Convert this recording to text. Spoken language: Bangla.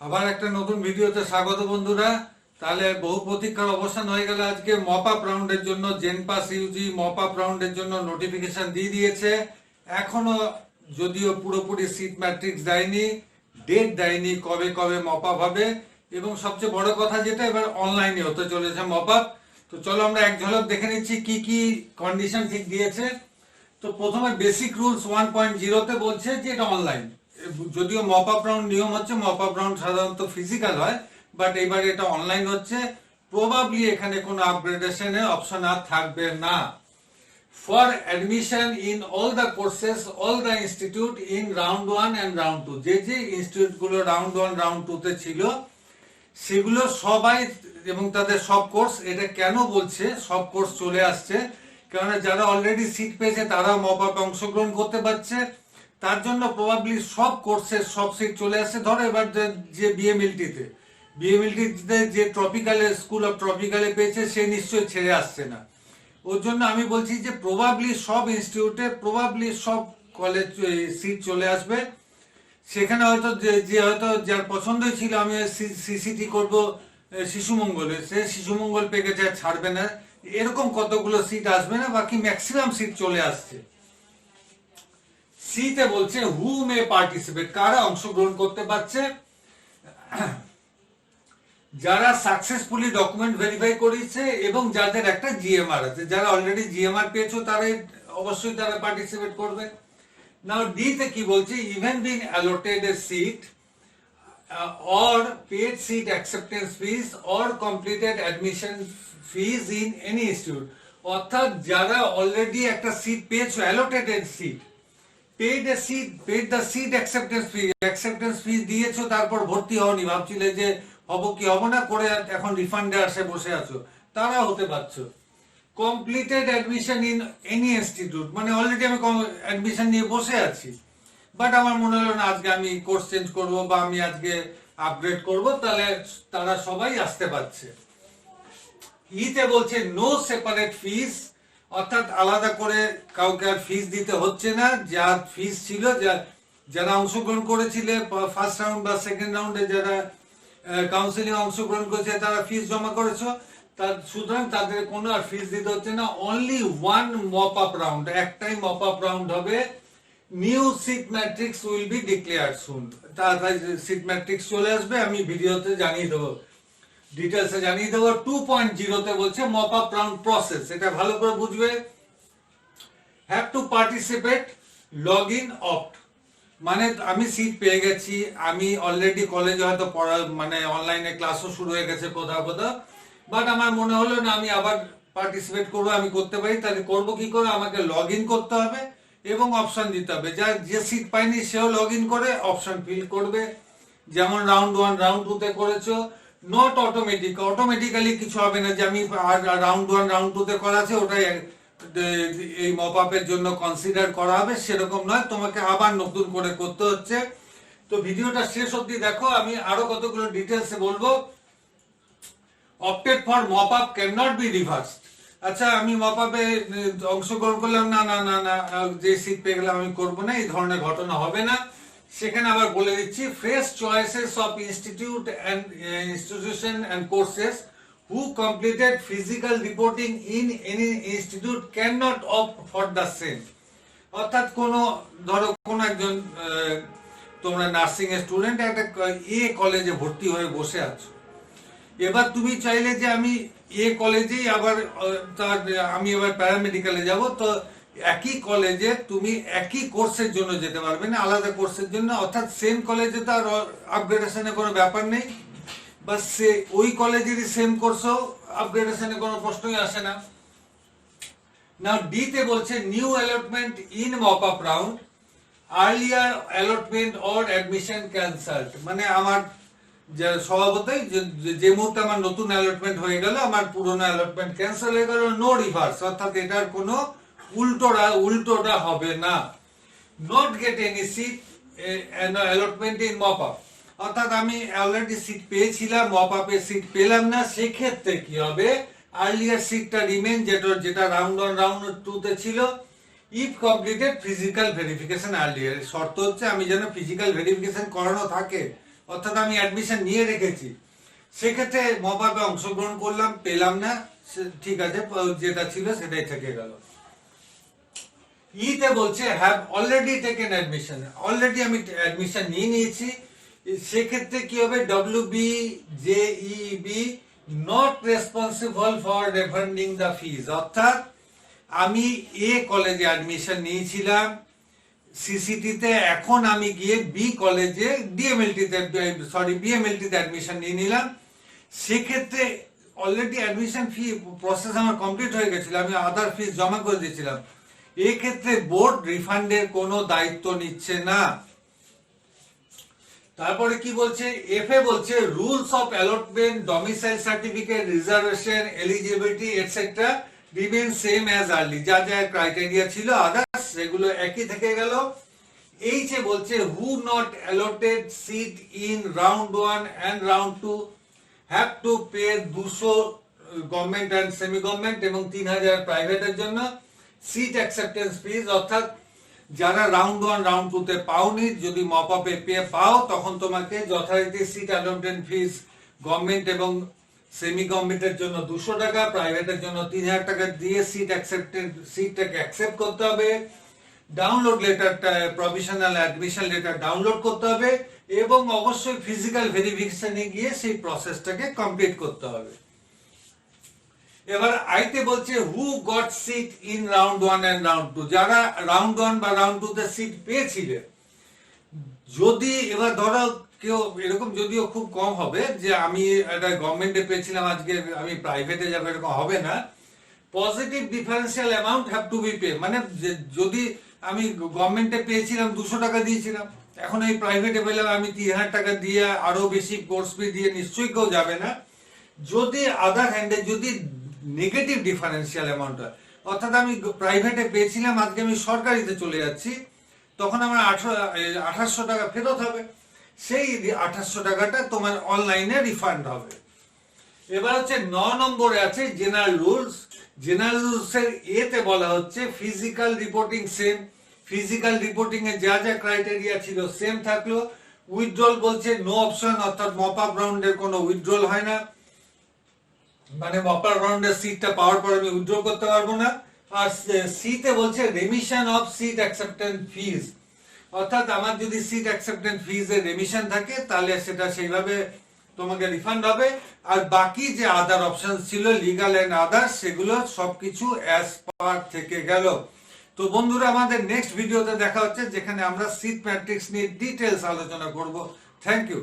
আবার একটা নতুন ভিডিওতে স্বাগত বন্ধুরা। তাহলে বহু প্রতীক্ষার অবসান হয়ে গেল। আজকে মপ আপ রাউন্ডের জন্য জেনপাস ইউজি মপ আপ রাউন্ডের জন্য নোটিফিকেশন দিয়ে দিয়েছে। এখনো যদিও পুরোপুরি সিট ম্যাট্রিক্স দেয়নি, ডেট দেয়নি কবে কবে মপ আপ হবে, এবং সবচেয়ে বড় কথা যেটা এবার অনলাইনে হতে চলেছে মপ আপ। তো চলো আমরা এক ঝলক দেখে নিচ্ছি কি কি কন্ডিশন ঠিক দিয়েছে। তো প্রথমে বেসিক রুলস 1.0-তে বলছে যে এটা অনলাইন। যদিও মপ আপ রাউন্ড নিয়ম হচ্ছে মপ আপ রাউন্ড সাধারণত ফিজিক্যাল হয়, বাট এবারে এটা অনলাইন হচ্ছে। প্রবাবলি এখানে কোনো আপগ্রেডেশনের অপশন আর থাকবে না। For admission in all the courses all the institute in round 1 and round 2, যে যে ইনস্টিটিউট গুলো রাউন্ড 1 রাউন্ড 2 তে ছিল সেগুলো সবাই এবং তাদের সব কোর্স, এটা কেন বলছে সব কোর্স চলে আসছে, কারণ যারা অলরেডি সিট পেয়েছে তারা মপ আপে অংশগ্রহণ করতে পারছে, তার জন্য প্রবাবলি সব কোর্সের সব সিট চলে আসছে। ধরো এবার যে বিএমএলটিতে যে ট্রপিক্যালে স্কুল অফ ট্রপিক্যালে পেয়েছে সে নিশ্চয়ই ছেড়ে আসছে না। ওর জন্য আমি বলছি যে প্রবাবলি সব ইনস্টিটিউটে প্রবাবলি সব কলেজ সিট চলে আসবে। সেখানে হয়তো যে হয়তো যার পছন্দই ছিল আমি সিসিটি করব শিশু মঙ্গলে, সে শিশু মঙ্গল পেয়ে গেছে ছাড়বে না, এরকম কতগুলো সিট আসবে না, বাকি ম্যাক্সিমাম সিট চলে আসছে। সিতে বলছে হু মে পার্টিসিপেট, কারা অংশগ্রহণ করতে পারছে, যারা সাকসেসফুলি ডকুমেন্ট ভেরিফাই করেছে এবং যাদের একটা জিএমআর আছে। যারা অলরেডি জিএমআর পেয়েছো তারা অবশ্যই তারা পার্টিসিপেট করবে। নাও ডি তে কি বলছে, even being allotted a seat or paid seat acceptance fees or completed admission fees in any institute, অর্থাৎ যারা অলরেডি একটা সিট পেয়েছো allotted seat, paid the seat acceptance fee দিয়েছো, তারপর ভর্তি হওনি, ভাবছিলে যে হবো কি হবো না করে এখন রিফান্ডে আসে বসে আছো, তারা হতে পারছো। Completed admission in any institute, মানে অলরেডি আমি অ্যাডমিশন নিয়ে বসে আছি, বাট আমার মনে হলো না আজকে আমি কোর্স চেঞ্জ করব বা আমি আজকে আপগ্রেড করব, তাহলে তারা সবাই আসতে পারছে। ইতে বলছে নো সেপারেট ফিস, অর্থাৎ আলাদা করে কাউকে আর ফিস দিতে হচ্ছে না। যার ফিস ছিল, যারা অংশগ্রহণ করেছিলে ফার্স্ট রাউন্ড বা সেকেন্ড রাউন্ডে, যারা কাউন্সিলিং অংশগ্রহণ করেছে তারা ফিস জমা করেছো, সুতরাং তাদের কোনো আর ফিস দিতে হচ্ছে না। Only one mop up round, একটাই মপ আপ রাউন্ড হবে। New seat matrix will be declared soon, তাড়াতাড়ি সিট ম্যাট্রিক্স চলে আসবে, আমি ভিডিওতে জানিয়ে দেবো, ডিটেলসে জানিয়ে দেবো। 2.0-তে বলছে মপ আপ রাউন্ড প্রসেস, এটা ভালো করে বুঝবে। Have to participate, log in, opt, মানে আমি সিট পেয়ে গেছি, আমি অলরেডি কলেজে হয়তো পড়া মানে অনলাইনে ক্লাসও শুরু হয়ে গেছে কোথাও কোথাও, বাট আমার মনে হলো না আমি আবার পার্টিসিপেট করবো, আমি করতে পারি, তাহলে করবো কি করে, আমাকে লগ ইন করতে হবে এবং অপশন দিতে হবে। যে সিট পাইনি সেও লগ ইন করে অপশন ফিল করবে, যেমন রাউন্ড 1 রাউন্ড 2 তে করেছো। নট অটোমেটিক্যালি কিছু হবে না যে আমি রাউন্ড 1 রাউন্ড 2 তে করা আছে ওটাই এই মপ আপের জন্য কনসিডার করা হবে, সেরকম নয়, তোমাকে আবার নতুন করে করতে হচ্ছে। তো ভিডিওটা শেষ অবধি দেখো, আমি আরো কতগুলো ডিটেলসে বলবো। Opted for mop up can not be reversed, আচ্ছা আমি মপ আপে অংশগ্রহণ করলাম না না না না, যে সিট পেয়ে গেলাম আমি করবো না, এই ধরনের ঘটনা হবে না। সেখানে আবার বলে দিচ্ছি, fresh choices of institution and courses who completed physical reporting in any institute cannot opt for the same, অর্থাৎ ধরো কোন একজন তোমরা নার্সিং এর স্টুডেন্ট একটা কলেজে ভর্তি হয়ে বসে আছো, এবার তুমি চাইলে যে আমি কলেজেই আবার আমি এবার প্যারামেডিক্যালে যাব, তো একই কলেজে তুমি একই কোর্সের জন্য যেতে পারবে না, আলাদা কোর্সের জন্য, অর্থাৎ সেম কলেজে তো আর আপগ্রেডেশনের কোনো ব্যাপার নেই, বা ওই কলেজেরই সেম কোর্সও আপগ্রেডেশনের কোনো প্রশ্নই আসে না। নাও ডি তে বলছে new allotment in mop up round, earlier allotment or admission cancelled, মানে আমার স্বভাবতই যে মুহূর্তে আমার নতুন অ্যালটমেন্ট হয়ে গেল আমার পুরনো অ্যালটমেন্ট ক্যান্সেল হয়ে গেল, নো রিভার্স, অর্থাৎ এটার কোনো উল্টোটা হবে না। Not get any seat allotment in mop up, অর্থাৎ আমি অলরেডি সিট পেয়েছিলাম, মপ আপে সিট পেলাম না, সেক্ষেত্রে কি হবে, আর্লিয়ার সিটটা রিমেন, যেটা রাউন্ড 1 রাউন্ড 2 তে ছিল। If completed physical verification earlier, শর্ত হচ্ছে আমি যেন ফিজিক্যাল ভেরিফিকেশন করানো থাকে, অর্থাৎ আমি অ্যাডমিশন নিয়ে রেখেছি, সেক্ষেত্রে মপাপে অংশগ্রহণ করলাম, পেলাম না, ঠিক আছে, যেটা ছিল সেটাই থেকে গেল। ইতে বলছে have already taken admission, already আমি অ্যাডমিশন নিয়ে নিয়েছি, সেক্ষেত্রে কি হবে, WBJEB not responsible for refunding the fees. অর্থাৎ আমি কলেজে অ্যাডমিশন নিয়েছিলাম সিসিটিতে, এখন আমি গিয়ে কলেজে BMLT-তে অ্যাডমিশন নিয়ে নিলাম, সেক্ষেত্রে অলরেডি অ্যাডমিশন ফি প্রসেস আমার কমপ্লিট হয়ে গেছিল, আমি আদার ফিস জমা করে দিয়েছিলাম, এক্ষেত্রে বোর্ড রিফান্ডের কোনো দায়িত্ব নিচ্ছে না। তারপরে কি বলছে, এফএ বলছে rules of allotment, domicile certificate, reservation, eligibility etcetera remain same as early, যা যা ক্রাইটেরিয়া ছিল আদার্স সেগুলো একই থেকে গেল। এইচে বলছে who not allotted seat in round 1 and round 2 have to pay 200 government and semi government এবং 3000 প্রাইভেটের জন্য সিট অ্যাকসেপ্টেন্স ফিজ। অর্থাৎ যারা রাউন্ড 1 রাউন্ড 2 তে পাওনি, যদি মপআপে পাও তখন তোমাকে যথারীতি সিট অ্যালটমেন্ট ফিজ গভর্নমেন্ট এবং সেমি গভর্নমেন্টের জন্য 200 টাকা, প্রাইভেটের জন্য 3000 টাকা দিয়ে সিটটাকে অ্যাকসেপ্ট করতে হবে। ডাউনলোড লেটারটা, প্রভিশনাল অ্যাডমিশন লেটার ডাউনলোড করতে হবে এবং অবশ্যই ফিজিক্যাল ভেরিফিকেশনে গিয়ে সেই প্রসেসটাকে কমপ্লিট করতে হবে। এবার আইতে বলছে who got seat in round 1 and round 2, যারা রাউন্ড 1 বা রাউন্ড 2 তে সিট পেয়েছিলে, যদি এবার ধরো কেউ এরকম, যদিও খুব কম হবে যে আমি একটা গভর্নমেন্টে পেয়েছিলাম আজকে আমি প্রাইভেটে যাবো, এরকম হবে না। Positive differential amount have to be pay, মানে যদি আমি গভর্নমেন্টে পেয়েছিলাম 200 টাকা দিয়েছিলাম, এখন এই প্রাইভেটে পেলাম আমি 3000 টাকা দিয়ে, আরো বেশি কোর্স ফি দিয়ে নিশ্চয়ই কেউ যাবে না। যদি আদার হ্যান্ডে যদি নেগেটিভ ডিফারেন্সিয়াল অ্যামাউন্ট হয়, অর্থাৎ আমি প্রাইভেটে পেয়েছিলাম আজকে আমি সরকারিতে চলে যাচ্ছি, তখন আমার 2800 টাকা ফেরত হবে, সেই 2800 টাকাটা তোমার অনলাইনে রিফান্ড হবে। এবার হচ্ছে 9 নম্বরে আছে জেনারেল রুলস। জেনারেল রুলস এর এতে বলা হচ্ছে physical reporting same, physical reporting এ যা যা ক্রাইটেরিয়া ছিল সেম থাকলো। উইথড্রল বলছে নো অপশন, অর্থাৎ মপআপ রাউন্ডের কোনো উইথড্রল হয় না, মানে মপআপ রাউন্ডের সিটটা পাওয়ার পর আমি উইথড্র করতে পারবো না। আর সিতে বলছে রেমিশন অফ সিট অ্যাকসেপ্টেন্স ফিজ, অর্থাৎ আমার যদি সিট অ্যাকসেপ্টেন্স ফিজ এর রেমিশন থাকে তাহলে সেটা সেইভাবে তোমাকে রিফান্ড হবে। আর বাকি যে আদার অপশন ছিল লিগাল এন্ড আদার্স, সেগুলো সবকিছু অ্যাজ পার থেকে গেল। তো বন্ধুরা, আমাদের নেক্সট ভিডিওতে দেখা হচ্ছে, যেখানে আমরা সিট ম্যাট্রিক্স নিয়ে ডিটেলস আলোচনা করব। Thank you.